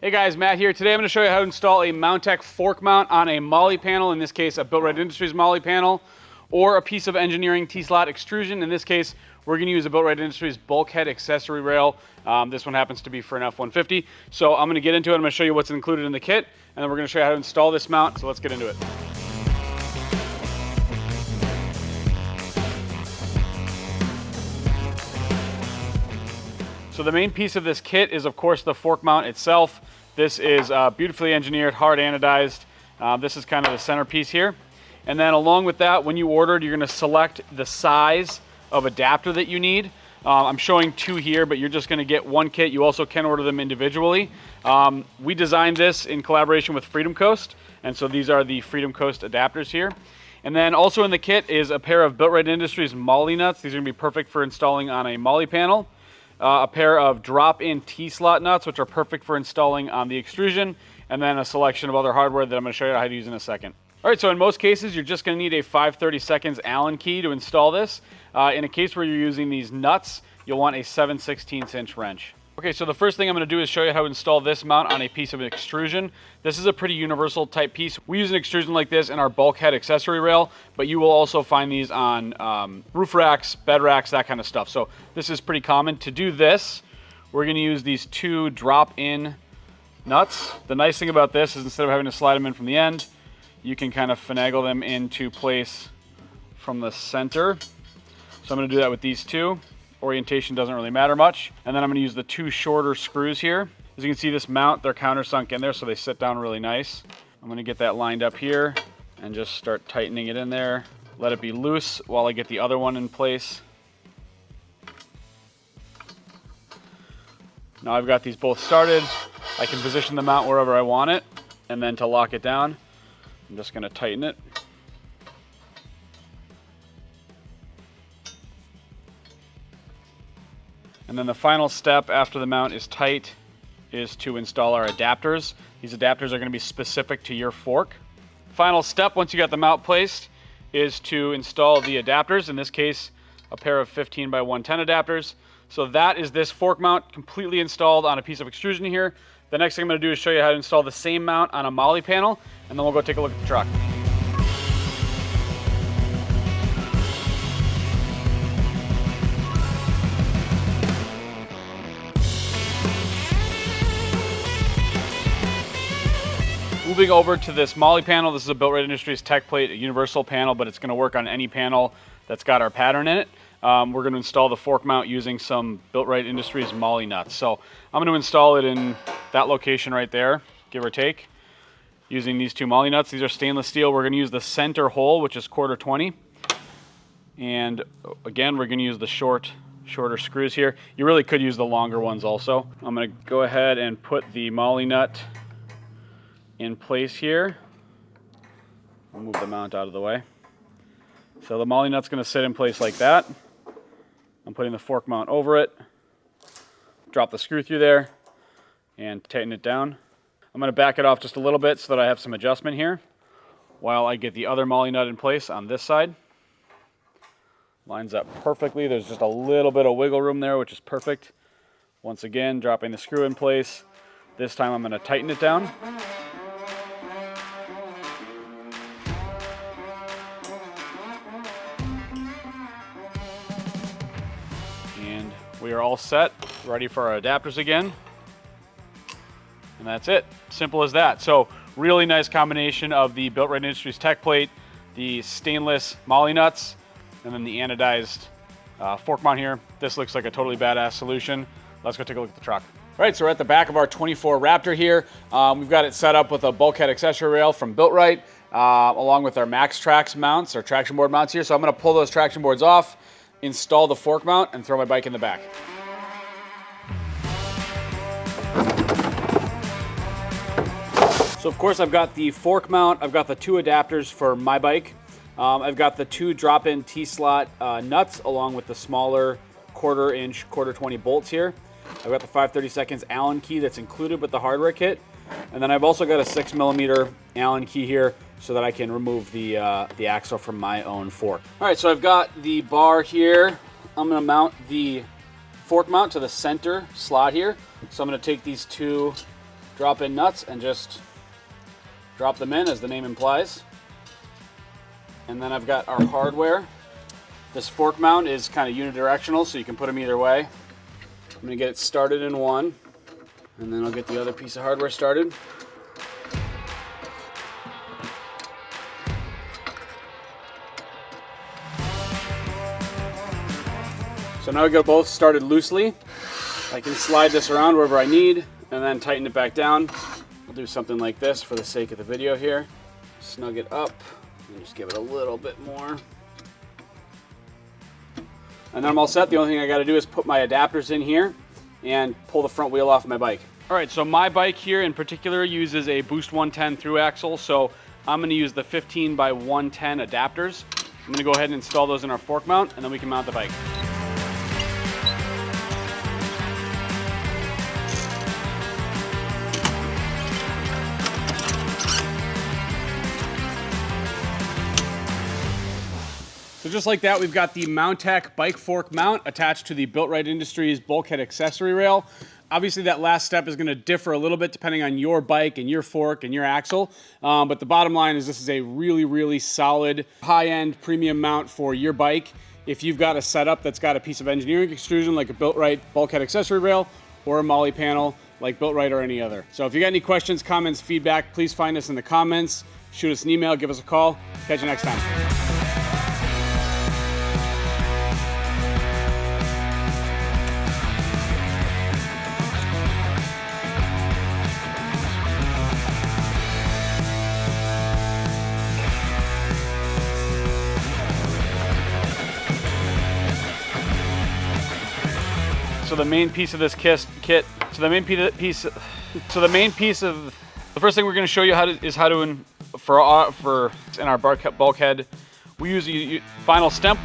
Hey guys, Matt here. Today I'm going to show you how to install a Mountech Fork Mount on a MOLLE panel, in this case a BuiltRight Industries MOLLE panel, or a piece of engineering T-slot extrusion. In this case, we're going to use a BuiltRight Industries Bulkhead Accessory Rail. This one happens to be for an F-150. So I'm going to get into it. I'm going to show you what's included in the kit, and then we're going to show you how to install this mount. So let's get into it. So the main piece of this kit is, of course, the fork mount itself. This is beautifully engineered, hard anodized. This is kind of the centerpiece here. And then along with that, when you ordered, you're going to select the size of adapter that you need. I'm showing two here, but you're just going to get one kit. You also can order them individually. We designed this in collaboration with Freedom Coast, and so these are the Freedom Coast adapters here. And then also in the kit is a pair of BuiltRight Industries MOLLE nuts. These are going to be perfect for installing on a MOLLE panel. A pair of drop-in T-slot nuts, which are perfect for installing on the extrusion, and then a selection of other hardware that I'm going to show you how to use in a second. All right, so in most cases, you're just going to need a 5/32 Allen key to install this. In a case where you're using these nuts, you'll want a 7/16 inch wrench. Okay, so the first thing I'm going to do is show you how to install this mount on a piece of extrusion. This is a pretty universal type piece. We use an extrusion like this in our bulkhead accessory rail, but you will also find these on roof racks, bed racks, that kind of stuff. So this is pretty common. To do this, we're going to use these two drop-in nuts. The nice thing about this is instead of having to slide them in from the end, you can kind of finagle them into place from the center. So I'm going to do that with these two. Orientation doesn't really matter much. And then I'm going to use the two shorter screws here. As you can see, this mount, they're countersunk in there, so they sit down really nice. I'm going to get that lined up here and just start tightening it in there. Let it be loose while I get the other one in place. Now I've got these both started. I can position the mount wherever I want it, and then to lock it down, I'm just going to tighten it. And then the final step after the mount is tight is to install our adapters. These adapters are going to be specific to your fork. Final step, once you got the mount placed, is to install the adapters. In this case, a pair of 15 by 110 adapters. So that is this fork mount completely installed on a piece of extrusion here. The next thing I'm going to do is show you how to install the same mount on a MOLLE panel, and then we'll go take a look at the truck. Moving over to this MOLLE panel, this is a BuiltRight Industries Tech Plate, a universal panel, but it's going to work on any panel that's got our pattern in it. We're going to install the fork mount using some BuiltRight Industries MOLLE nuts. So I'm going to install it in that location right there, give or take, using these two MOLLE nuts. These are stainless steel. We're going to use the center hole, which is 1/4 20. And again, we're going to use the shorter screws here. You really could use the longer ones also. I'm going to go ahead and put the MOLLE nut in place here. I'll move the mount out of the way. So the MOLLE nut's going to sit in place like that. I'm putting the fork mount over it. Drop the screw through there and tighten it down. I'm going to back it off just a little bit so that I have some adjustment here while I get the other MOLLE nut in place on this side. Lines up perfectly. There's just a little bit of wiggle room there, which is perfect. Once again, dropping the screw in place. This time I'm going to tighten it down. We are all set, ready for our adapters again. And that's it, simple as that. So really nice combination of the BuiltRight Industries Tech Plate, the stainless MOLLE nuts, and then the anodized fork mount here. This looks like a totally badass solution. Let's go take a look at the truck. All right, so we're at the back of our 24 Raptor here. We've got it set up with a bulkhead accessory rail from BuiltRight, along with our Max Trax mounts, our traction board mounts here. So I'm gonna pull those traction boards off, install the fork mount, and throw my bike in the back. So of course I've got the fork mount, I've got the two adapters for my bike, I've got the two drop-in T-slot nuts along with the smaller 1/4 inch 1/4 20 bolts here. I've got the 5/32 Allen key that's included with the hardware kit, and then I've also got a 6mm Allen key here so that I can remove the axle from my own fork. All right, so I've got the bar here. I'm going to mount the fork mount to the center slot here. So I'm going to take these two drop-in nuts and just drop them in as the name implies. And then I've got our hardware. This fork mount is kind of unidirectional, so you can put them either way. I'm gonna get it started in one, and then I'll get the other piece of hardware started. So now we got both started loosely. I can slide this around wherever I need and then tighten it back down. I'll do something like this for the sake of the video here. Snug it up and just give it a little bit more. And then I'm all set. The only thing I got to do is put my adapters in here and pull the front wheel off my bike. All right, so my bike here in particular uses a Boost 110 through axle, so I'm going to use the 15 by 110 adapters. I'm going to go ahead and install those in our fork mount, and then we can mount the bike. So just like that, we've got the Mountech bike fork mount attached to the BuiltRight Industries bulkhead accessory rail. Obviously that last step is going to differ a little bit depending on your bike and your fork and your axle. But the bottom line is this is a really, really solid high-end premium mount for your bike. If you've got a setup that's got a piece of engineering extrusion like a BuiltRight bulkhead accessory rail or a MOLLE panel like BuiltRight or any other. So if you got any questions, comments, feedback, please find us in the comments. Shoot us an email, give us a call. Catch you next time. So the main piece of this the first thing we're going to show you is how to in our bulkhead, we use a vinyl stem.